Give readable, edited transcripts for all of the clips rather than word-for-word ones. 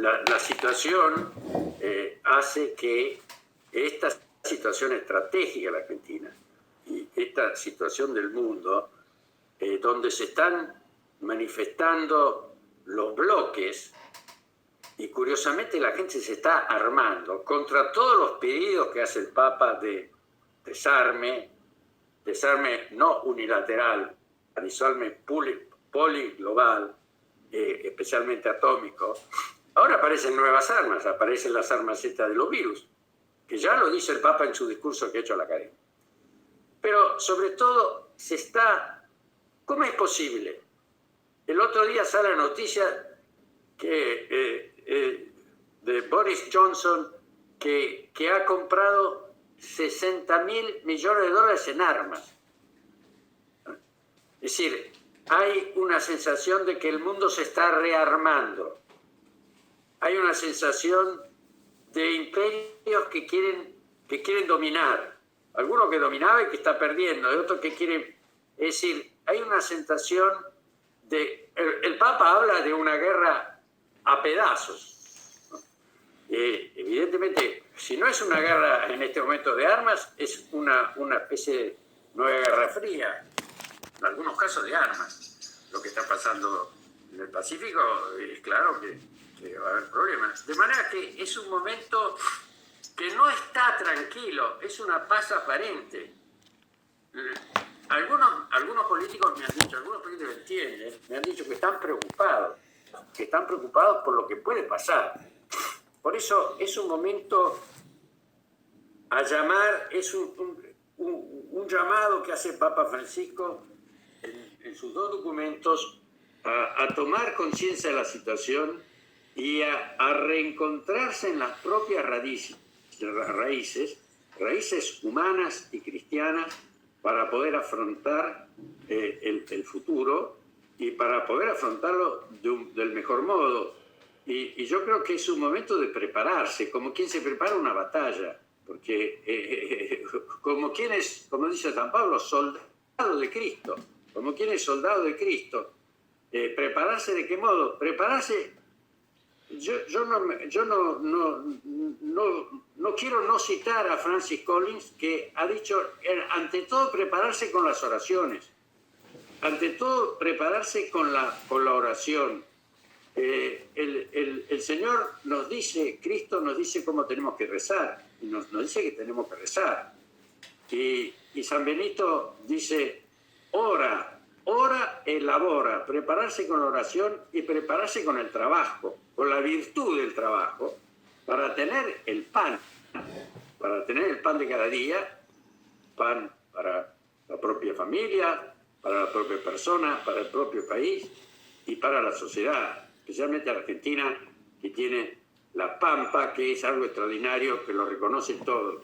la situación hace que esta situación estratégica de la Argentina y esta situación del mundo, donde se están manifestando los bloques, y curiosamente la gente se está armando contra todos los pedidos que hace el Papa de desarme no unilateral, desarme poliglobal, especialmente atómico. Ahora aparecen nuevas armas, aparecen las armas estas de los virus, que ya lo dice el Papa en su discurso que ha hecho a la academia. Pero sobre todo se está... ¿Cómo es posible? El otro día sale la noticia de Boris Johnson que ha comprado 60.000 millones de dólares en armas. Es decir, hay una sensación de que el mundo se está rearmando. Hay una sensación de imperios que quieren dominar. Alguno que dominaba y que está perdiendo, y otro que quiere... Es decir, hay una sensación de... El Papa habla de una guerra a pedazos, ¿no? Evidentemente, si no es una guerra en este momento de armas, es una especie de nueva guerra fría, en algunos casos de armas. Lo que está pasando en el Pacífico es claro que va a haber problemas. De manera que es un momento que no está tranquilo, es una paz aparente. Algunos políticos me han dicho, algunos políticos que entienden, me han dicho que están preocupados por lo que puede pasar. Por eso es un momento a llamar, es un llamado que hace Papa Francisco en sus dos documentos a tomar conciencia de la situación y a reencontrarse en las propias raíces humanas y cristianas para poder afrontar el futuro y para poder afrontarlo del mejor modo. Y yo creo que es un momento de prepararse, como quien se prepara una batalla, porque como dice San Pablo, soldado de Cristo, como quien es soldado de Cristo. ¿Prepararse de qué modo? Prepararse... Yo no quiero no citar a Francis Collins, que ha dicho, ante todo, prepararse con las oraciones. Ante todo, prepararse con la oración. El Señor nos dice, Cristo nos dice cómo tenemos que rezar, y nos dice que tenemos que rezar. Y San Benito dice, ora e labora, prepararse con la oración y prepararse con el trabajo, con la virtud del trabajo, para tener el pan de cada día, pan para la propia familia, para la propia persona, para el propio país y para la sociedad, especialmente Argentina, que tiene la pampa, que es algo extraordinario, que lo reconocen todos,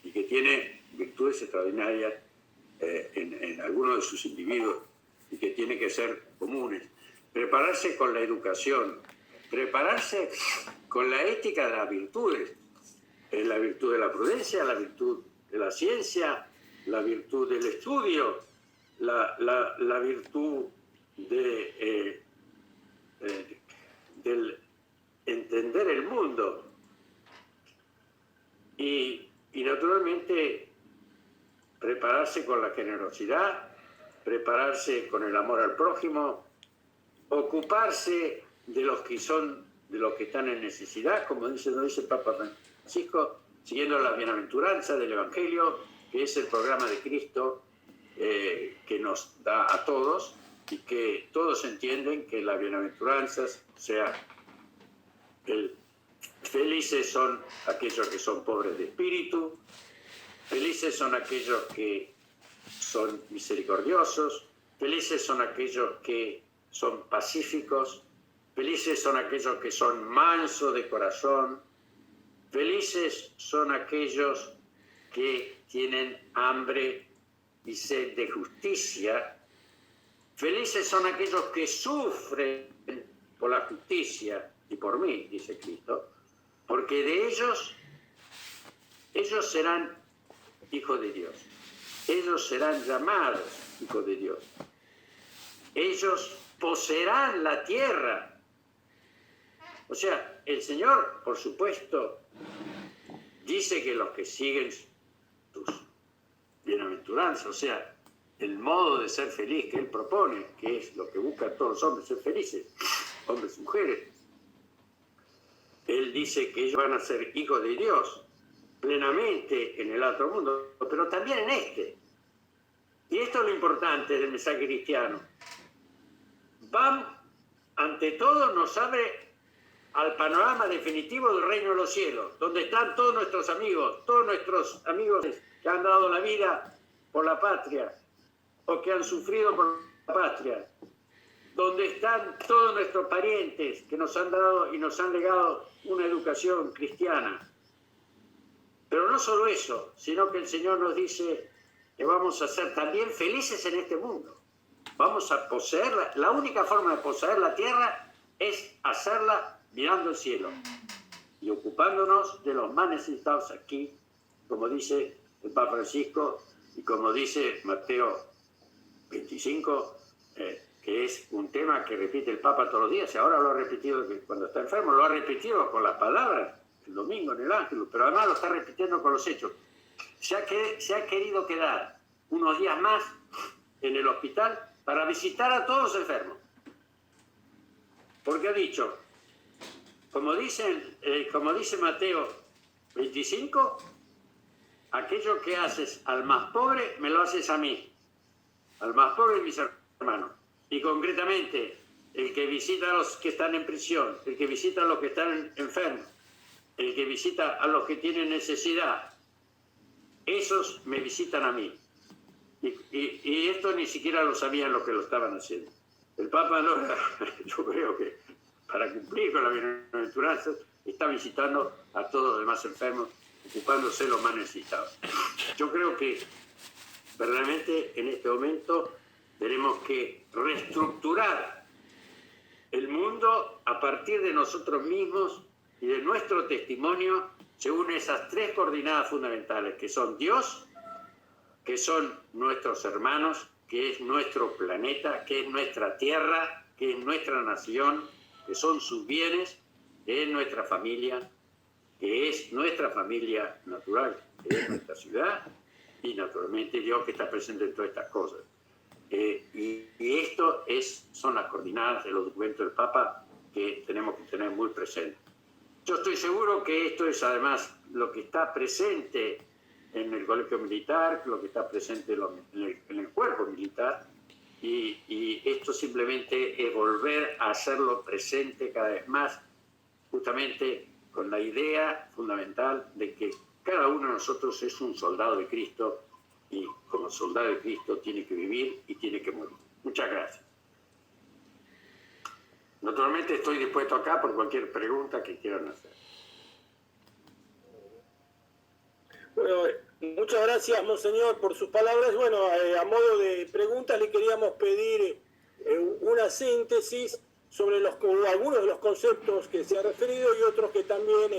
y que tiene virtudes extraordinarias en algunos de sus individuos y que tiene que ser comunes. Prepararse con la educación, prepararse con la ética de las virtudes, la virtud de la prudencia, la virtud de la ciencia, la virtud del estudio, la virtud del entender el mundo y naturalmente prepararse con la generosidad, prepararse con el amor al prójimo, ocuparse de los que están en necesidad, como dice el Papa Francisco, siguiendo la bienaventuranza del Evangelio, que es el programa de Cristo que nos da a todos y que todos entienden que las bienaventuranzas, o sea, felices son aquellos que son pobres de espíritu, felices son aquellos que son misericordiosos, felices son aquellos que son pacíficos, felices son aquellos que son mansos de corazón, felices son aquellos que tienen hambre y sed de justicia, felices son aquellos que sufren por la justicia y por mí, dice Cristo, porque de ellos serán hijos de Dios. Ellos serán llamados hijos de Dios. Ellos poseerán la tierra. O sea, el Señor, por supuesto, dice que los que siguen sus bienaventuranzas, o sea, el modo de ser feliz que Él propone, que es lo que buscan todos los hombres, ser felices, hombres y mujeres. Él dice que ellos van a ser hijos de Dios plenamente en el otro mundo, pero también en este. Y esto es lo importante del mensaje cristiano. Ante todo nos abre al panorama definitivo del reino de los cielos, donde están todos nuestros amigos que han dado la vida por la patria o que han sufrido por la patria, donde están todos nuestros parientes que nos han dado y nos han legado una educación cristiana. Pero no solo eso, sino que el Señor nos dice que vamos a ser también felices en este mundo. Vamos a poseerla. La única forma de poseer la tierra es hacerla mirando el cielo y ocupándonos de los más necesitados aquí, como dice el Papa Francisco y como dice Mateo 25, que es un tema que repite el Papa todos los días, y ahora lo ha repetido cuando está enfermo, lo ha repetido con las palabras el domingo en el Ángelus, pero además lo está repitiendo con los hechos. Se ha querido quedar unos días más en el hospital para visitar a todos los enfermos. Porque ha dicho, como dice Mateo 25, aquello que haces al más pobre, me lo haces a mí, al más pobre de mis hermanos. Y concretamente, el que visita a los que están en prisión, el que visita a los que están enfermos, el que visita a los que tienen necesidad, esos me visitan a mí. Y esto ni siquiera lo sabían los que lo estaban haciendo. El Papa, yo creo que para cumplir con la bienaventuranza, está visitando a todos los demás enfermos, ocupándose de los más necesitados. Yo creo que verdaderamente en este momento tenemos que reestructurar el mundo a partir de nosotros mismos y de nuestro testimonio según esas tres coordenadas fundamentales, que son Dios, que son nuestros hermanos, que es nuestro planeta, que es nuestra tierra, que es nuestra nación, que son sus bienes, que es nuestra familia, que es nuestra familia natural, que es nuestra ciudad, y naturalmente Dios que está presente en todas estas cosas. Y esto son las coordenadas de los documentos del Papa que tenemos que tener muy presentes. Yo estoy seguro que esto es además lo que está presente en el colegio militar, lo que está presente en el cuerpo militar, y esto simplemente es volver a hacerlo presente cada vez más, justamente con la idea fundamental de que cada uno de nosotros es un soldado de Cristo y como soldado de Cristo tiene que vivir y tiene que morir. Muchas gracias. Naturalmente estoy dispuesto acá por cualquier pregunta que quieran hacer. Bueno, muchas gracias, Monseñor, por sus palabras. Bueno, a modo de preguntas le queríamos pedir una síntesis sobre algunos de los conceptos que se ha referido y otros que también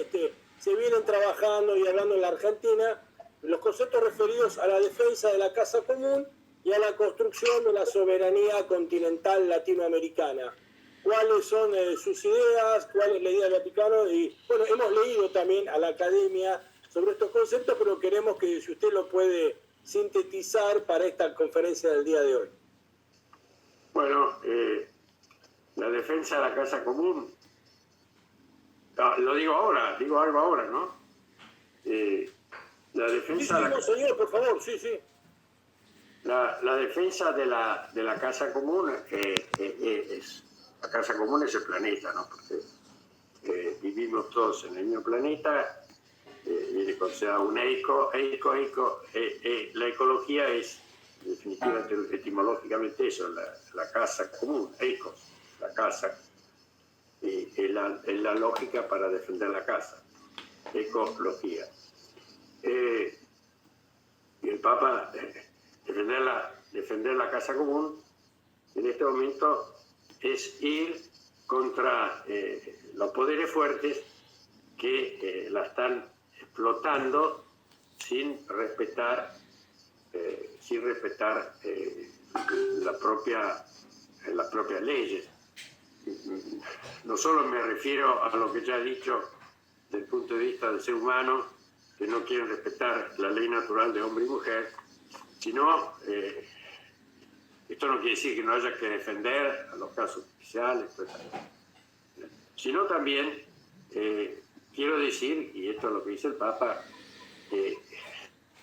se vienen trabajando y hablando en la Argentina, los conceptos referidos a la defensa de la casa común y a la construcción de la soberanía continental latinoamericana. ¿Cuáles son sus ideas? ¿Cuál es la idea del Vaticano? Y bueno, hemos leído también a la academia sobre estos conceptos, pero queremos que si usted lo puede sintetizar para esta conferencia del día de hoy. Bueno, la defensa de la casa común, lo digo algo ahora, ¿no? La defensa... Sí, señor, por favor, sí. La defensa de la casa común la casa común es el planeta, ¿no? Porque vivimos todos en el mismo planeta, viene considerado un la ecología es definitivamente etimológicamente eso, la casa común, eikos, la casa, es la lógica para defender la casa, ecología. Y el Papa, defender la casa común en este momento es ir contra los poderes fuertes que la están explotando sin respetar las propias leyes. no solo me refiero a lo que ya he dicho desde el punto de vista del ser humano, que no quieren respetar la ley natural de hombre y mujer, sino, esto no quiere decir que no haya que defender a los casos especiales, sino también quiero decir, y esto es lo que dice el Papa,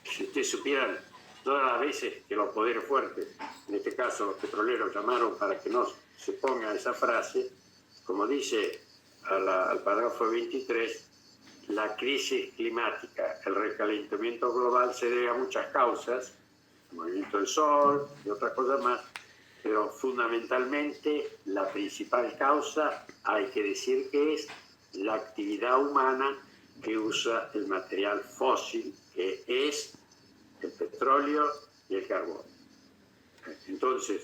si ustedes supieran todas las veces que los poderes fuertes, en este caso los petroleros, llamaron para que no se ponga esa frase, como dice al párrafo 23, la crisis climática, el recalentamiento global se debe a muchas causas, el movimiento del sol y otras cosas más, pero fundamentalmente la principal causa, hay que decir que es la actividad humana que usa el material fósil, que es el petróleo y el carbón. Entonces,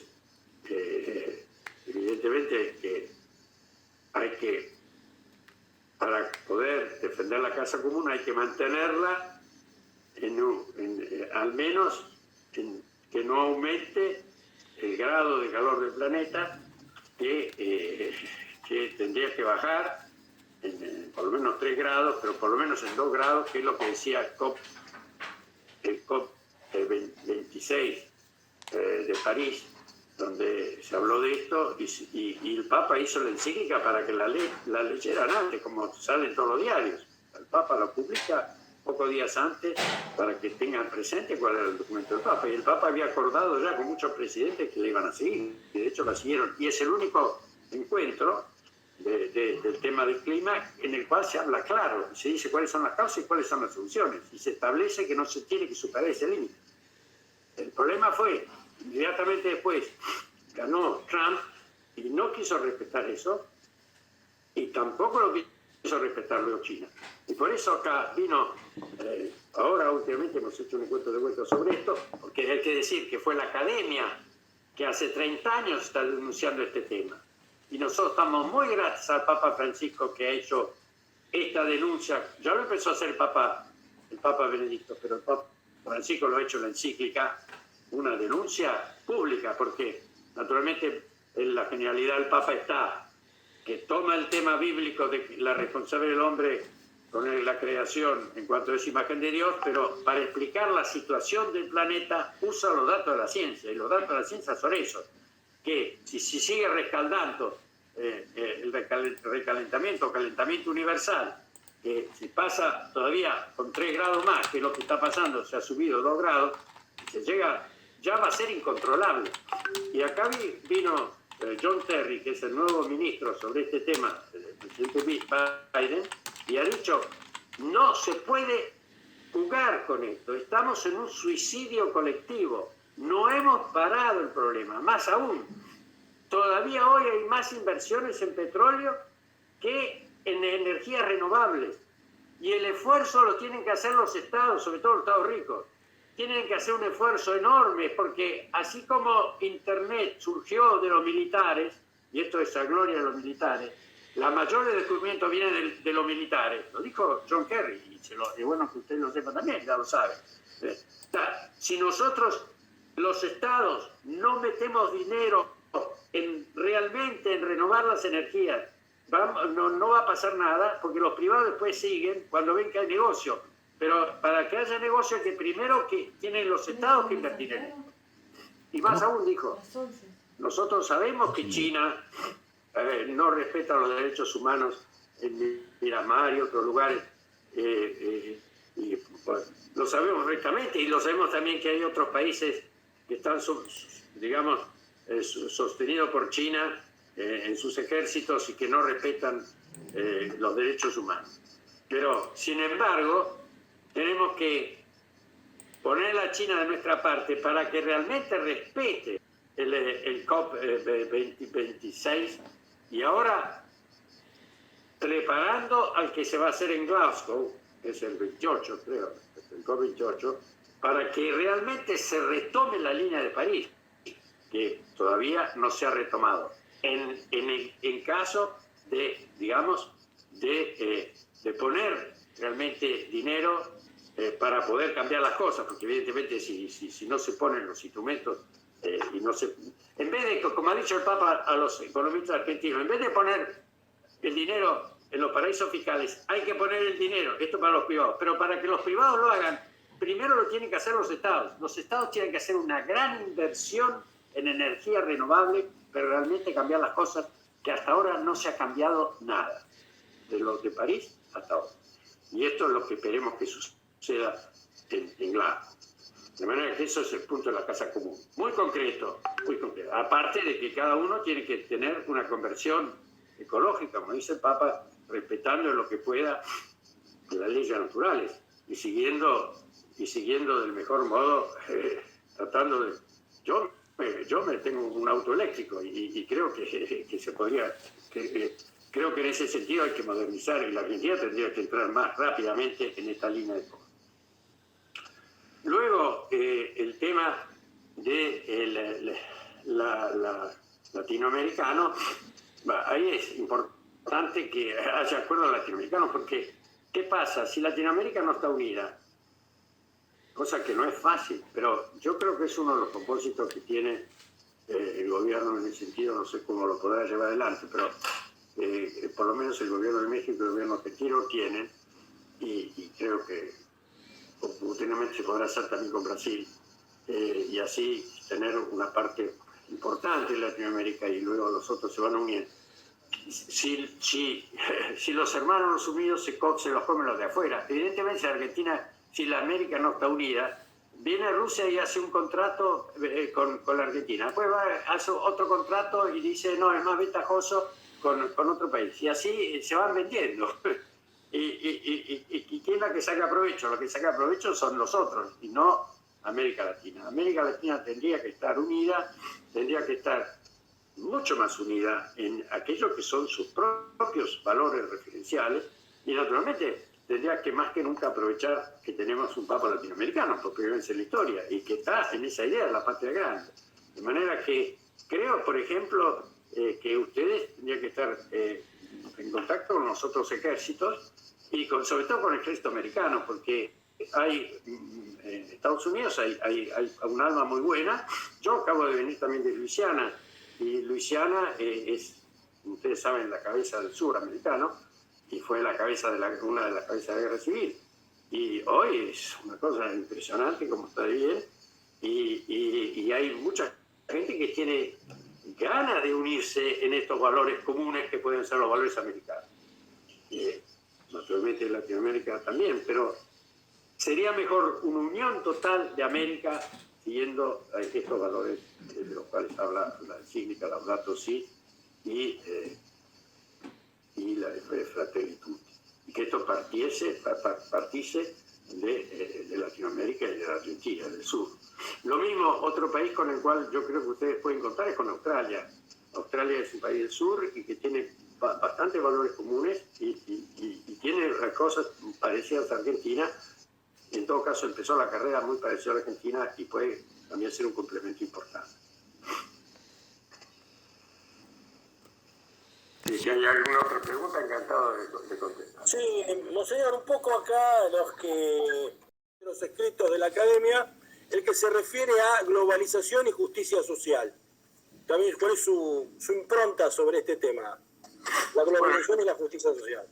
evidentemente que hay que, para poder defender la casa común, hay que mantenerla al menos que no aumente el grado de calor del planeta, que tendría que bajar por lo menos 3 grados, pero por lo menos en 2 grados, que es lo que decía el COP26 de París, donde se habló de esto, y el Papa hizo la encíclica para que la leyeran antes, como sale en todos los diarios. El Papa la publica pocos días antes para que tengan presente cuál era el documento del Papa. Y el Papa había acordado ya con muchos presidentes que le iban a seguir, y de hecho la siguieron. Y es el único encuentro del tema del clima en el cual se habla claro, se dice cuáles son las causas y cuáles son las soluciones, y se establece que no se tiene que superar ese límite. El problema fue, inmediatamente después ganó Trump y no quiso respetar eso, y tampoco lo quiso respetar luego China. Y por eso acá vino, ahora últimamente hemos hecho un encuentro de vuelta sobre esto, porque hay que decir que fue la academia que hace 30 años está denunciando este tema. Y nosotros estamos muy gratos al Papa Francisco, que ha hecho esta denuncia. Ya lo empezó a hacer el Papa Benedicto, pero el Papa Francisco lo ha hecho en la encíclica, una denuncia pública, porque naturalmente en la genialidad del Papa está que toma el tema bíblico de la responsabilidad del hombre con la creación en cuanto es imagen de Dios, pero para explicar la situación del planeta usa los datos de la ciencia, y los datos de la ciencia son esos, que si sigue rescaldando el recalentamiento o calentamiento universal, que si pasa todavía con 3 grados más, que es lo que está pasando, se ha subido 2 grados, se llega, ya va a ser incontrolable. Y acá vino John Terry, que es el nuevo ministro sobre este tema, el presidente Biden, y ha dicho, no se puede jugar con esto, estamos en un suicidio colectivo, no hemos parado el problema, más aún, todavía hoy hay más inversiones en petróleo que en energías renovables, y el esfuerzo lo tienen que hacer los estados, sobre todo los estados ricos. Tienen que hacer un esfuerzo enorme, porque así como Internet surgió de los militares, y esto es la gloria de los militares, la mayor del descubrimiento viene de los militares. Lo dijo John Kerry, y es bueno que usted lo sepa también, ya lo sabe. Si nosotros, los estados, no metemos dinero realmente en renovar las energías, no va a pasar nada, porque los privados después siguen cuando ven que hay negocio. Pero para que haya negocio hay que primero que tienen los estados que invertir en esto. Y más aún dijo, nosotros sabemos que China no respeta los derechos humanos en Myanmar y otros lugares, y pues, lo sabemos correctamente, y lo sabemos también que hay otros países que están, digamos, sostenidos por China en sus ejércitos y que no respetan los derechos humanos. Pero, sin embargo, tenemos que poner a la China de nuestra parte para que realmente respete el COP26, y ahora preparando al que se va a hacer en Glasgow, que es el 28, creo, el COP28, para que realmente se retome la línea de París, que todavía no se ha retomado. En caso de, digamos, de poner realmente dinero para poder cambiar las cosas, porque evidentemente si no se ponen los instrumentos y no se, en vez de, como ha dicho el Papa a los economistas argentinos, en vez de poner el dinero en los paraísos fiscales, hay que poner el dinero, esto para los privados, pero para que los privados lo hagan, primero lo tienen que hacer los estados. Los estados tienen que hacer una gran inversión en energía renovable, pero realmente cambiar las cosas, que hasta ahora no se ha cambiado nada, de los de París hasta ahora. Y esto es lo que esperemos que suceda en Glasgow. De manera que eso es el punto de la casa común. Muy concreto, muy concreto. Aparte de que cada uno tiene que tener una conversión ecológica, como dice el Papa, respetando en lo que pueda las leyes naturales y siguiendo del mejor modo, tratando de... Yo me tengo un auto eléctrico y creo que se podría... creo que en ese sentido hay que modernizar y la Argentina tendría que entrar más rápidamente en esta línea de cosas. Luego, el tema de latinoamericano, ahí es importante que haya acuerdos latinoamericanos, porque ¿qué pasa? Si Latinoamérica no está unida, cosa que no es fácil, pero yo creo que es uno de los propósitos que tiene el gobierno en ese sentido, no sé cómo lo podrá llevar adelante, pero por lo menos el gobierno de México y el gobierno argentino tienen, y creo que oportunamente se podrá hacer también con Brasil, y así tener una parte importante de Latinoamérica y luego los otros se van a unir. Si los hermanos unidos se los comen los de afuera, evidentemente si la América no está unida, viene Rusia y hace un contrato con la Argentina, después hace otro contrato y dice no, es más ventajoso con otro país, y así se van vendiendo. ¿Y quién es la que saca provecho? Lo que saca provecho son los otros y no América Latina. América Latina tendría que estar unida, tendría que estar mucho más unida en aquello que son sus propios valores referenciales y naturalmente tendría que más que nunca aprovechar que tenemos un Papa latinoamericano por primera vez en la historia y que está en esa idea de la patria grande. De manera que creo, por ejemplo, que ustedes tendrían que estar en contacto con los otros ejércitos y sobre todo con el ejército americano, porque hay en Estados Unidos hay un alma muy buena. Yo acabo de venir también de Luisiana, y Luisiana es, ustedes saben, la cabeza del sur americano, y fue la cabeza una de las cabezas de la guerra civil. Y hoy es una cosa impresionante como está bien, y hay mucha gente que tiene ganas de unirse en estos valores comunes que pueden ser los valores americanos. Naturalmente en Latinoamérica también, pero sería mejor una unión total de América siguiendo estos valores de los cuales habla la encíclica Laudato Si y la de Fratelli Tutti. Y que esto partiese de Latinoamérica y de la Argentina, del sur. Lo mismo, otro país con el cual yo creo que ustedes pueden contar es con Australia. Australia es un país del sur y que tiene bastantes valores comunes y tiene cosas parecidas a Argentina. En todo caso, empezó la carrera muy parecida a la Argentina y puede también ser un complemento importante. Si hay alguna otra pregunta, encantado de contestar. Sí, monseñor, un poco acá los escritos de la academia, el que se refiere a globalización y justicia social. También, ¿cuál es su impronta sobre este tema? La globalización y la justicia social.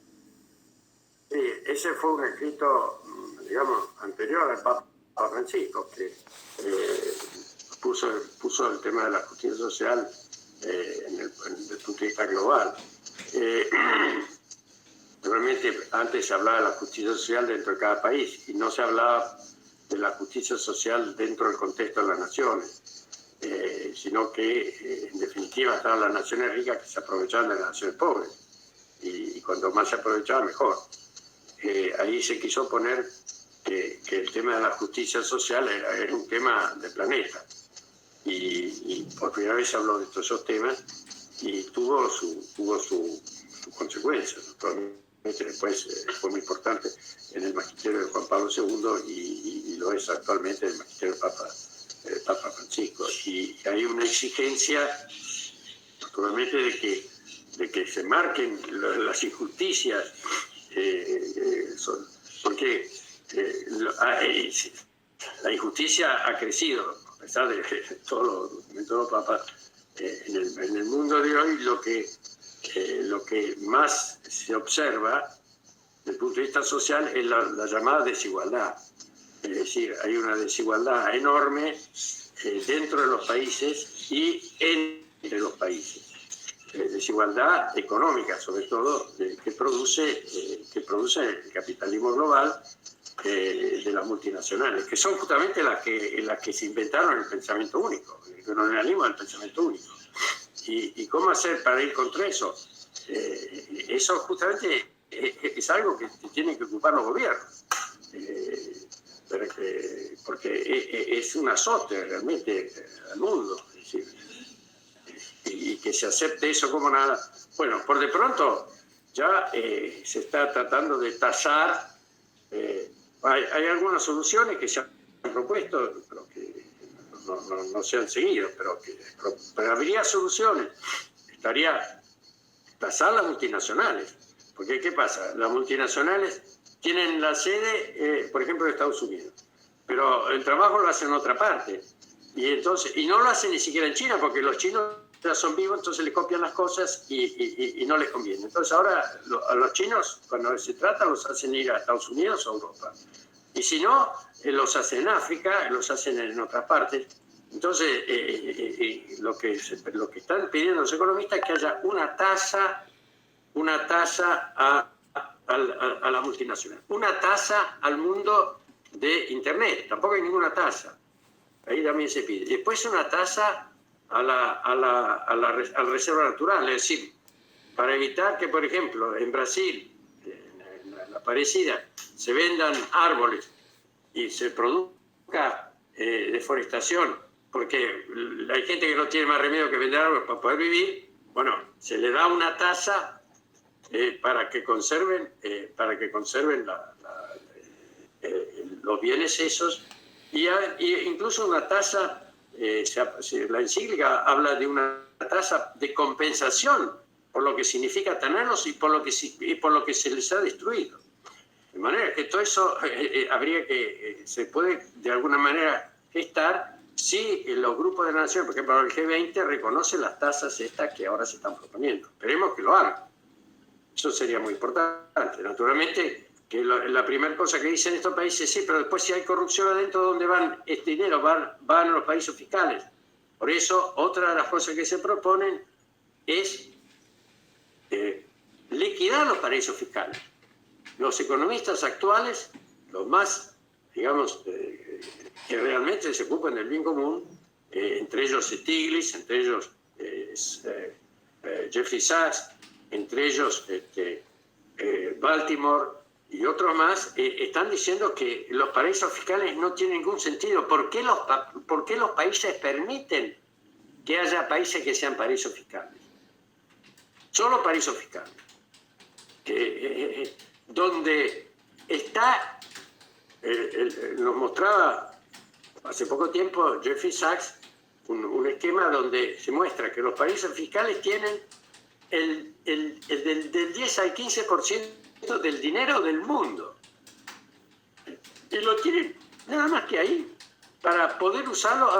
Sí, ese fue un escrito, digamos, anterior al Papa Francisco, que puso el tema de la justicia social desde el punto de vista global. Realmente antes se hablaba de la justicia social dentro de cada país y no se hablaba de la justicia social dentro del contexto de las naciones, sino que en definitiva estaban las naciones ricas que se aprovechaban de las naciones pobres y cuanto más se aprovechaba mejor. Ahí se quiso poner que el tema de la justicia social era un tema del planeta y por primera vez se habló de todos esos temas y tuvo su consecuencia. Naturalmente después fue muy importante en el magisterio de Juan Pablo II y lo es actualmente en el magisterio del Papa Francisco. Y hay una exigencia naturalmente de que se marquen las injusticias, porque la injusticia ha crecido pesar de todos los documentos de los papas, en el mundo de hoy lo que más se observa desde el punto de vista social es la llamada desigualdad. Es decir, hay una desigualdad enorme dentro de los países y entre los países. Desigualdad económica, sobre todo, que produce el capitalismo global de las multinacionales, que son justamente las que se inventaron el pensamiento único, el colonialismo del pensamiento único. ¿Y cómo hacer para ir contra eso? Eso justamente es algo que tienen que ocupar los gobiernos, porque es un azote realmente al mundo. Es decir, y que se acepte eso como nada. Bueno, por de pronto ya se está tratando de tasar. Hay algunas soluciones que se han propuesto, pero que no se han seguido, pero habría soluciones. Estaría tasar las multinacionales, porque ¿qué pasa? Las multinacionales tienen la sede, por ejemplo, de Estados Unidos, pero el trabajo lo hacen en otra parte, y no lo hacen ni siquiera en China, porque los chinos ya son vivos, entonces le copian las cosas y no les conviene. Entonces ahora a los chinos, cuando se trata, los hacen ir a Estados Unidos o a Europa. Y si no, los hacen en África, los hacen en otras partes. Entonces, lo que están pidiendo los economistas es que haya una tasa a la multinacional, una tasa al mundo de Internet. Tampoco hay ninguna tasa. Ahí también se pide. Después una tasa a la reserva natural, es decir, para evitar que, por ejemplo, en Brasil, en la parecida, se vendan árboles y se produzca deforestación, porque hay gente que no tiene más remedio que vender árboles para poder vivir. Bueno, se le da una tasa para que conserven los bienes esos, y incluso una tasa. La encíclica habla de una tasa de compensación por lo que significa tenerlos y por lo que se les ha destruido. De manera que todo eso se puede de alguna manera gestar si los grupos de naciones, por ejemplo el G20, reconoce las tasas estas que ahora se están proponiendo. Esperemos que lo hagan. Eso sería muy importante. Naturalmente, que la primera cosa que dicen estos países, sí, pero después si hay corrupción adentro, ¿dónde van este dinero? Van a los paraísos fiscales. Por eso, otra de las cosas que se proponen es liquidar los paraísos fiscales. Los economistas actuales, los más, digamos, que realmente se ocupan del bien común, entre ellos Stiglitz, entre ellos Jeffrey Sachs, entre ellos Baltimore, y otros más, están diciendo que los paraísos fiscales no tienen ningún sentido. ¿Por qué los países permiten que haya países que sean paraísos fiscales? Solo paraísos fiscales. Donde está, nos mostraba hace poco tiempo Jeffrey Sachs un esquema donde se muestra que los paraísos fiscales tienen del 10 al 15% del dinero del mundo, y lo tienen nada más que ahí para poder usarlo a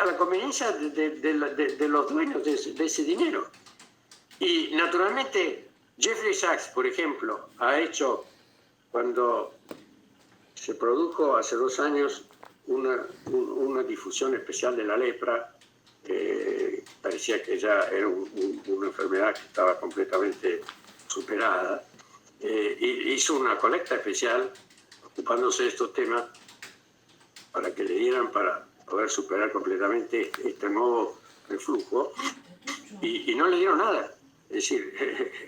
la conveniencia de los dueños de ese dinero. Y naturalmente Jeffrey Sachs, por ejemplo, ha hecho, cuando se produjo hace 2 años una difusión especial de la lepra, parecía que ya era una enfermedad que estaba completamente superada. Hizo una colecta especial ocupándose de estos temas para que le dieran para poder superar completamente este nuevo reflujo, y no le dieron nada. Es decir,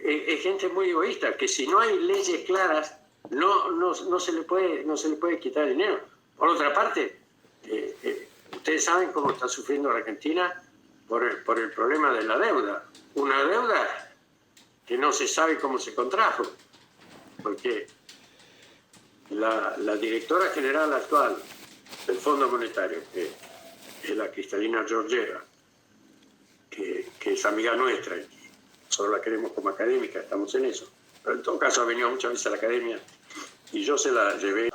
es gente muy egoísta, que si no hay leyes claras no se le puede quitar dinero. Por otra parte, ustedes saben cómo está sufriendo la Argentina por el problema de la deuda. Una deuda que no se sabe cómo se contrajo, porque la directora general actual del Fondo Monetario, que es la Cristalina Georgieva, que es amiga nuestra, y solo la queremos como académica, estamos en eso, pero en todo caso ha venido muchas veces a la academia, y yo se la llevé,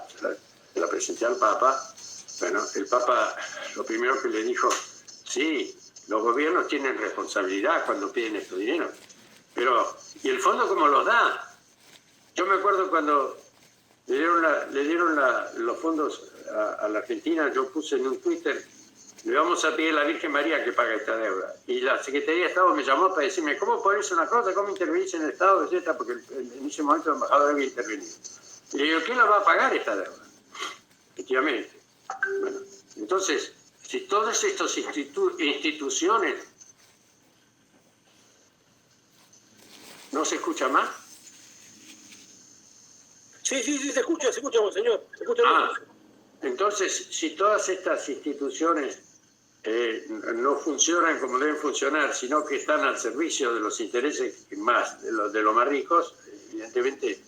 se la presenté al Papa, Bueno, el Papa lo primero que le dijo, sí, los gobiernos tienen responsabilidad cuando piden estos dineros, pero ¿y el fondo cómo los da? Yo me acuerdo cuando le dieron los fondos a la Argentina, yo puse en un Twitter, le vamos a pedir a la Virgen María que pague esta deuda. Y la Secretaría de Estado me llamó para decirme, ¿cómo podés hacer una cosa? ¿Cómo intervenís en el Estado? Etcétera, porque en ese momento el embajador había intervenido. Y le digo, ¿quién la va a pagar esta deuda? Efectivamente. Bueno, entonces, si todas estas instituciones no se escucha más. Sí, se escucha, monseñor. Se escucha bien. Entonces, si todas estas instituciones no funcionan como deben funcionar, sino que están al servicio de los intereses más de los más ricos, evidentemente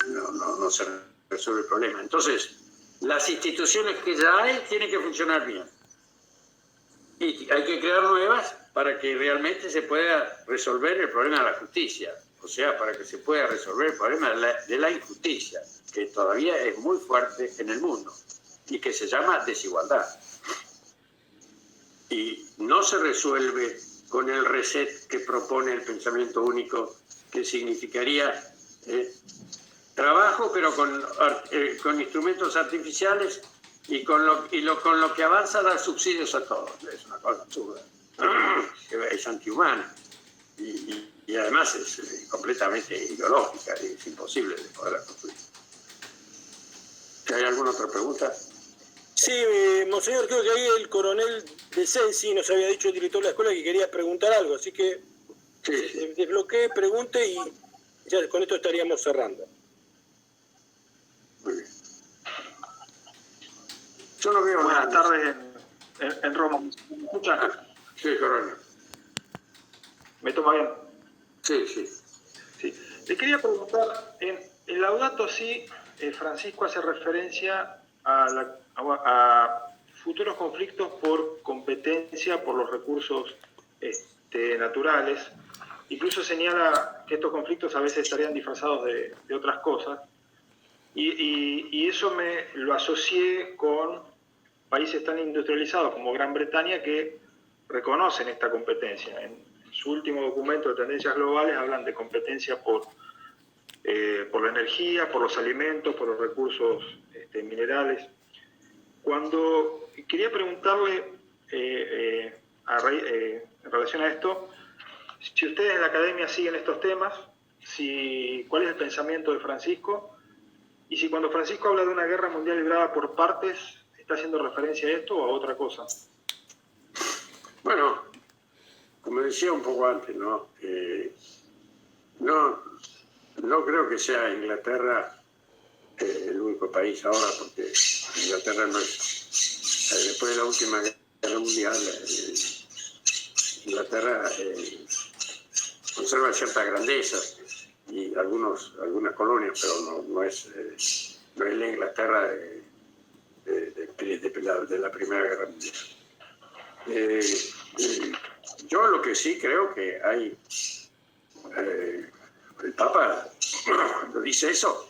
no se resuelve el problema. Entonces, las instituciones que ya hay tienen que funcionar bien. Y hay que crear nuevas para que realmente se pueda resolver el problema de la justicia. O sea, para que se pueda resolver el problema de la injusticia, que todavía es muy fuerte en el mundo y que se llama desigualdad. Y no se resuelve con el reset que propone el pensamiento único, que significaría trabajo, pero con instrumentos artificiales y con lo que avanza dar subsidios a todos. Es una cosa absurda, es antihumana y además es completamente ideológica y es imposible de poder construir. ¿Hay alguna otra pregunta? Sí, monseñor, creo que ahí el coronel de Sensi nos había dicho, el director de la escuela, que quería preguntar algo, así que sí. Desbloquee, pregunte y ya con esto estaríamos cerrando. Muy bien. Yo no veo Buenas nada. tardes en Roma. ¿Me escuchan? Sí, coronel. ¿Me toma bien? Sí. Sí. Le quería preguntar, en el Laudato Si, Francisco hace referencia a futuros conflictos por competencia, por los recursos naturales. Incluso señala que estos conflictos a veces estarían disfrazados de otras cosas. Y eso me lo asocié con países tan industrializados como Gran Bretaña que reconocen esta competencia. En su último documento de tendencias globales hablan de competencia por la energía, por los alimentos, por los recursos minerales. Cuando quería preguntarle en relación a esto, si ustedes en la academia siguen estos temas, cuál es el pensamiento de Francisco, y si cuando Francisco habla de una guerra mundial librada por partes, ¿está haciendo referencia a esto o a otra cosa? Bueno, como decía un poco antes, ¿no? No creo que sea Inglaterra el único país ahora, porque Inglaterra no es... después de la última guerra mundial, Inglaterra conserva ciertas grandezas y algunas colonias, pero no es la Inglaterra de la Primera Guerra Mundial. Yo lo que sí creo que hay... el Papa, cuando dice eso,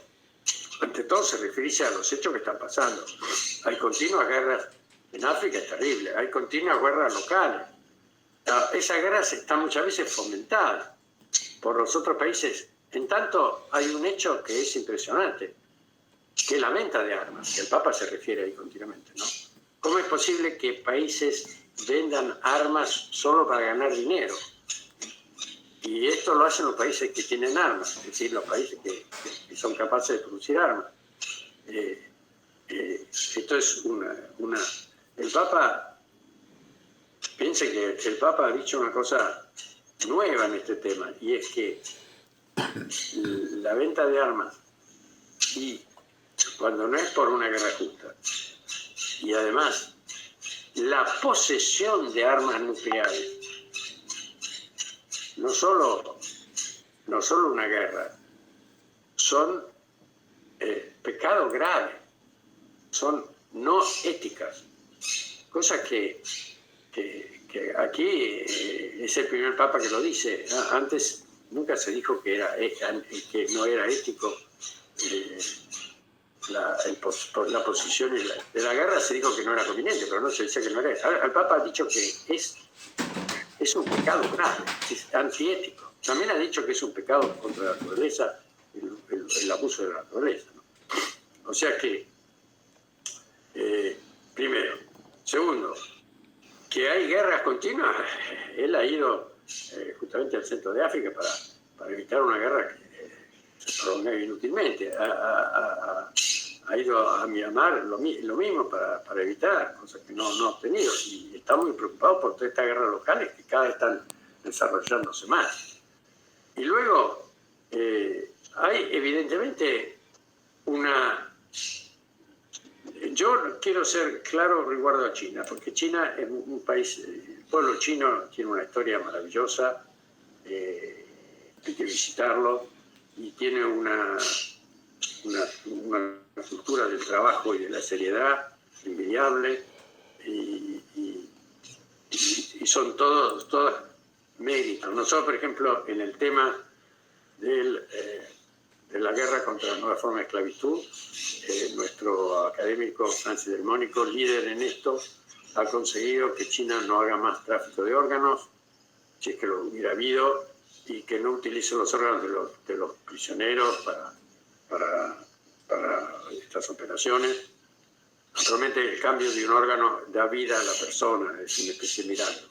ante todo se refiere a los hechos que están pasando. Hay continuas guerras en África, es terrible. Hay continuas guerras locales. Esas guerras están muchas veces fomentadas por los otros países. En tanto, hay un hecho que es impresionante, que es la venta de armas, que el Papa se refiere ahí continuamente, ¿no? ¿Cómo es posible que países vendan armas solo para ganar dinero? Y esto lo hacen los países que tienen armas, es decir, los países que son capaces de producir armas. Esto es El Papa, piense que el Papa ha dicho una cosa nueva en este tema, y es que la venta de armas, y cuando no es por una guerra justa, y además la posesión de armas nucleares, no solo una guerra, son pecados graves, son no éticas, cosas que aquí es el primer Papa que lo dice. Antes nunca se dijo que no era ético la posición de la guerra se dijo que no era conveniente, pero no se decía que no era. Ahora, el Papa ha dicho que es un pecado grave, es antiético. También ha dicho que es un pecado contra la naturaleza, el abuso de la naturaleza, ¿no? O sea que, primero. Segundo, que hay guerras continuas. Él ha ido justamente al centro de África para evitar una guerra que se prolonga inútilmente. Ha ido a Myanmar lo mismo para evitar, cosas que no ha obtenido. Y está muy preocupado por todas estas guerras locales que cada vez están desarrollándose más. Y luego hay evidentemente Yo quiero ser claro riguardo a China, porque China es un país, el pueblo chino tiene una historia maravillosa, hay que visitarlo, y tiene una cultura del trabajo y de la seriedad envidiable, y son todos méritos. Nosotros, por ejemplo, en el tema de la guerra contra la nueva forma de esclavitud, nuestro académico Francis del Mónico, líder en esto, ha conseguido que China no haga más tráfico de órganos, si es que lo hubiera habido, y que no utilice los órganos de los prisioneros para estas operaciones. Naturalmente, el cambio de un órgano da vida a la persona, es una especie de milagro.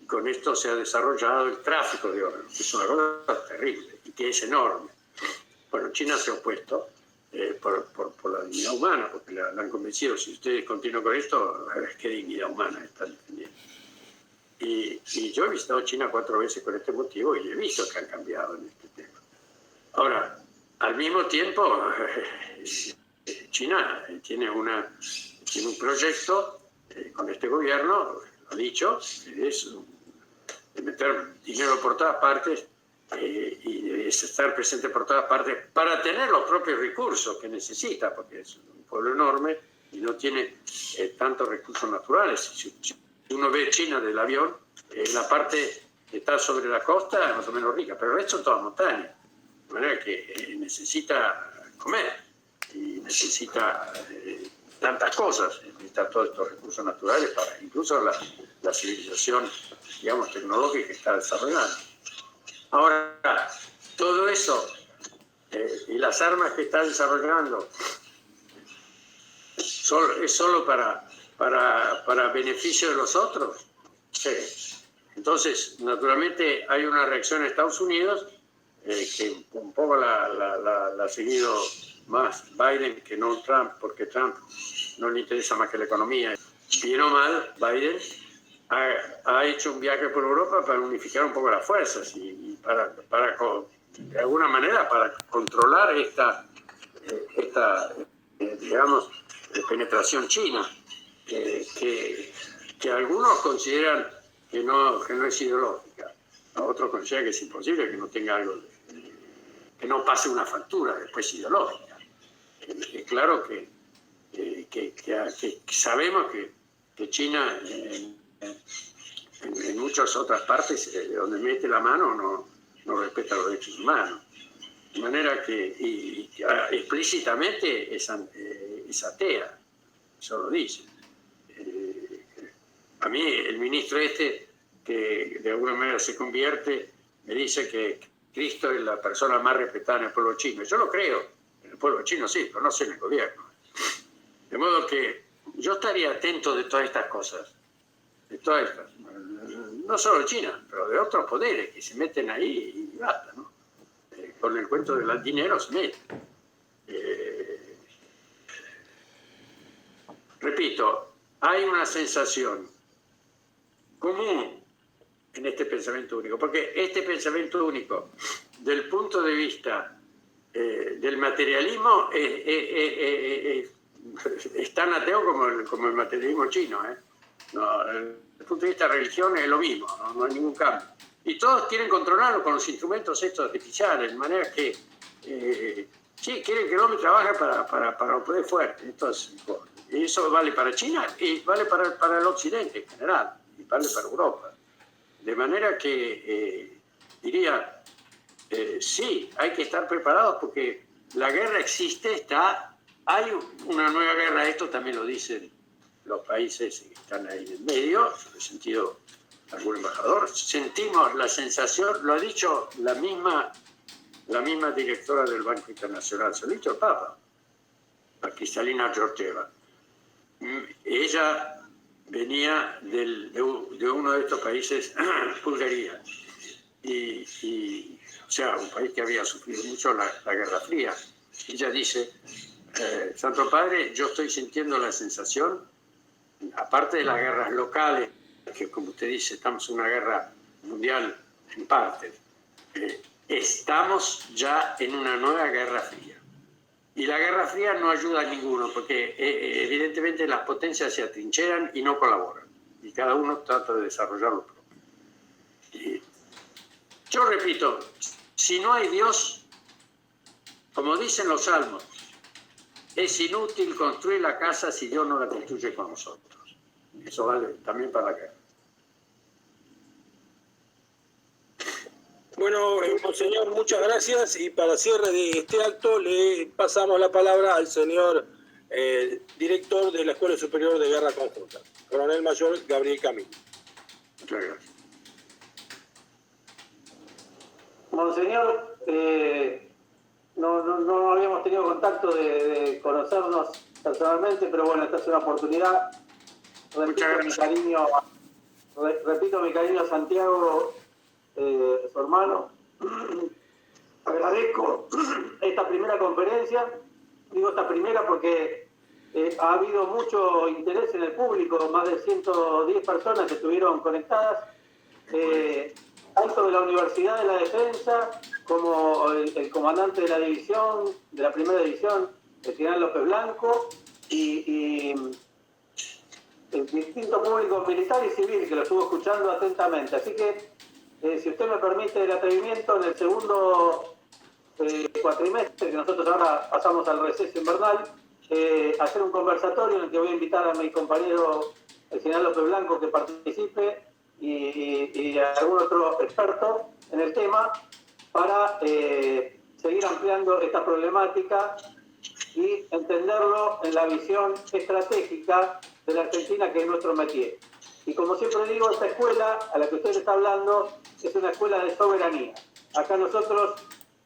Y con esto se ha desarrollado el tráfico de órganos, que es una cosa terrible y que es enorme. Bueno, China se ha opuesto por la dignidad humana, porque la han convencido. Si ustedes continúan con esto, ¿qué dignidad humana están defendiendo? Y yo he visitado China 4 veces con este motivo y he visto que han cambiado en este tema. Ahora, al mismo tiempo, China tiene un proyecto con este gobierno, lo ha dicho, es de meter dinero por todas partes y es estar presente por todas partes para tener los propios recursos que necesita, porque es un pueblo enorme y no tiene tantos recursos naturales. Si uno ve China del avión, la parte que está sobre la costa es más o menos rica, pero el resto son todas montañas, de manera que necesita comer y necesita tantas cosas, necesita todos estos recursos naturales para incluso la civilización, digamos, tecnológica que está desarrollando. Ahora, todo eso y las armas que está desarrollando ¿es solo para beneficio de los otros? Sí. Entonces, naturalmente, hay una reacción en Estados Unidos que un poco la ha seguido más Biden que no Trump, porque Trump no le interesa más que la economía. Bien o mal, Biden ha hecho un viaje por Europa para unificar un poco las fuerzas y para de alguna manera, para controlar esta digamos, penetración china, que algunos consideran que no es ideológica, otros consideran que es imposible que no tenga algo, que no pase una factura después ideológica. Es claro que sabemos que China en muchas otras partes donde mete la mano no respeta los derechos humanos. De manera que explícitamente es atea, eso lo dice. A mí el ministro que de alguna manera se convierte, me dice que Cristo es la persona más respetada en el pueblo chino. Yo lo creo, en el pueblo chino sí, pero no sé en el gobierno. De modo que yo estaría atento de todas estas cosas, no solo de China, pero de otros poderes que se meten ahí y basta, ¿no? Con el cuento del dinero se meten. Repito, hay una sensación común en este pensamiento único, porque este pensamiento único, del punto de vista del materialismo, es tan ateo como el materialismo chino. No, desde el punto de vista de religión es lo mismo, no hay ningún cambio. Y todos quieren controlarlo con los instrumentos estos artificiales, de manera que sí, quieren que el hombre trabaje para un poder fuerte. Entonces, y eso vale para China y vale para el occidente en general, y vale para Europa. De manera que diría, sí, hay que estar preparados porque la guerra existe, está hay una nueva guerra, esto también lo dicen los países que están ahí en medio, en el sentido de algún embajador, sentimos la sensación, lo ha dicho la misma directora del Banco Internacional, se lo ha dicho el Papa, la Kristalina Georgieva. Ella venía de uno de estos países, Bulgaria, o sea, un país que había sufrido mucho la Guerra Fría. Ella dice, Santo Padre, yo estoy sintiendo la sensación, aparte de las guerras locales, que como usted dice, estamos en una guerra mundial en parte, estamos ya en una nueva Guerra Fría. Y la Guerra Fría no ayuda a ninguno, porque evidentemente las potencias se atrincheran y no colaboran. Y cada uno trata de desarrollar lo propio. Y yo repito, si no hay Dios, como dicen los salmos, es inútil construir la casa si Dios no la construye con nosotros. Eso vale también para la guerra. Bueno, monseñor, muchas gracias, y para cierre de este acto le pasamos la palabra al señor director de la Escuela Superior de Guerra Conjunta, Coronel Mayor Gabriel Camilo. Muchas gracias. Monseñor, no habíamos tenido contacto de conocernos personalmente, pero bueno, esta es una oportunidad. Repito mi cariño a Santiago, su hermano. Agradezco esta primera conferencia, digo esta primera porque ha habido mucho interés en el público, más de 110 personas que estuvieron conectadas, tanto de la Universidad de la Defensa como el comandante de la división, de la primera división, el general López Blanco, y el distinto público militar y civil que lo estuvo escuchando atentamente. Así que, si usted me permite el atrevimiento, en el segundo cuatrimestre, que nosotros ahora pasamos al receso invernal, hacer un conversatorio en el que voy a invitar a mi compañero, el general López Blanco, que participe, y a algún otro experto en el tema, para seguir ampliando esta problemática y entenderlo en la visión estratégica de la Argentina, que es nuestro métier. Y como siempre digo, esta escuela a la que usted está hablando es una escuela de soberanía. Acá nosotros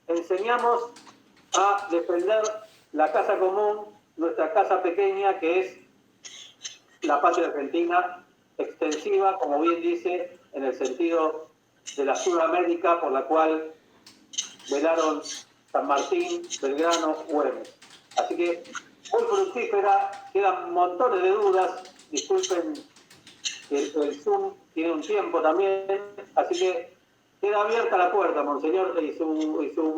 enseñamos a defender la casa común, nuestra casa pequeña, que es la patria argentina, extensiva, como bien dice, en el sentido de la Sudamérica, por la cual velaron San Martín, Belgrano, Güemes. Así que muy fructífera, quedan montones de dudas, disculpen que el Zoom tiene un tiempo también, así que queda abierta la puerta, monseñor, y su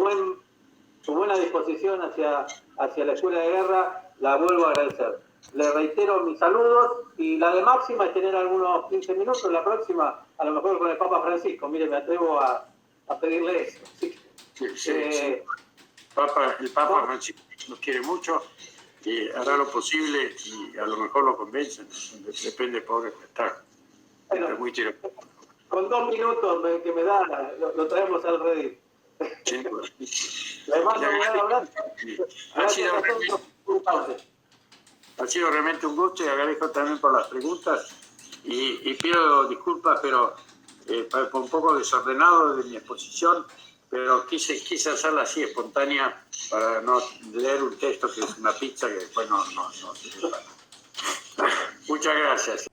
buena disposición hacia la Escuela de Guerra, la vuelvo a agradecer. Le reitero mis saludos, y la de máxima es tener algunos 15 minutos, la próxima, a lo mejor con el Papa Francisco. Mire, me atrevo a pedirle eso. ¿Sí? Sí. El Papa Francisco nos quiere mucho y hará lo posible, y a lo mejor lo convencen, depende pobre que está. Bueno, muy tirado. Con 2 minutos que me da, lo traemos al redil. Le mando un gran abrazo. Ha sido realmente un gusto, y agradezco también por las preguntas, y pido disculpas, pero un poco desordenado de mi exposición, pero quise hacerla así espontánea para no leer un texto que es una pizza que después no sirve para nada. Muchas gracias.